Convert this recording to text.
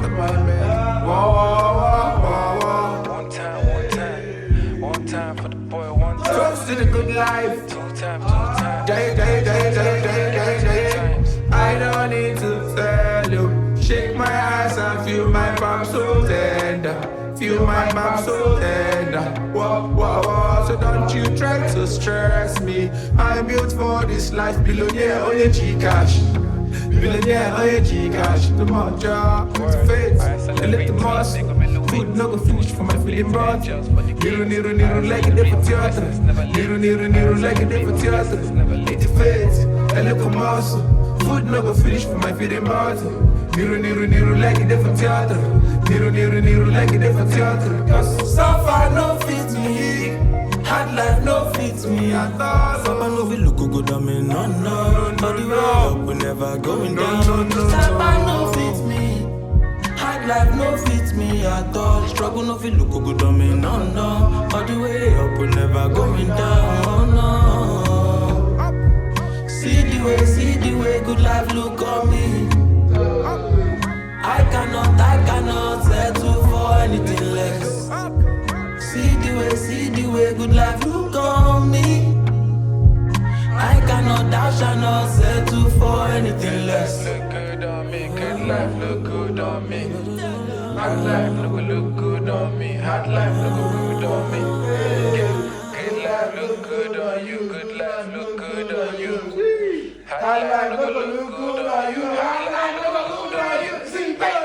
the man, man. Whoa, whoa, whoa, whoa. One time for the boy, one time. Toast to the good life. Two times. Day. I don't need to tell you. Shake my ass and feel my palm so tender. Feel my palm so tender. Whoa. So don't you try to stress me. I'm built for this life. Billionaire on your G-Cash. Billionaire on your G-Cash. The more job, the faith, the little muscle. Food no go finish for my feeling brought. Niru like a day for theater. Niru like a day for theater. It's the faith, a little muscle. Food no go finish for my feeling brought. Niru like a day for theater. Niru like a day for theater. Cause so far no fit me. Hard life no fit me at all. Sapa no fit look good on me, no. All the way up, we never going down. Sapa no fit me. Hard life no fit me at all. Struggle no fit look good on me, no. All the way up, we never going down, no. See the way good life look on me. I cannot settle for anything less. See the way good life look on me. I shall not settle for anything less. Look good on me, good life look good on me. Hard life look good on me. Hard life look good on me. Good life look good on you. Good life look good on you. Hard life look good on you. Hard life look good on you. Sing bang.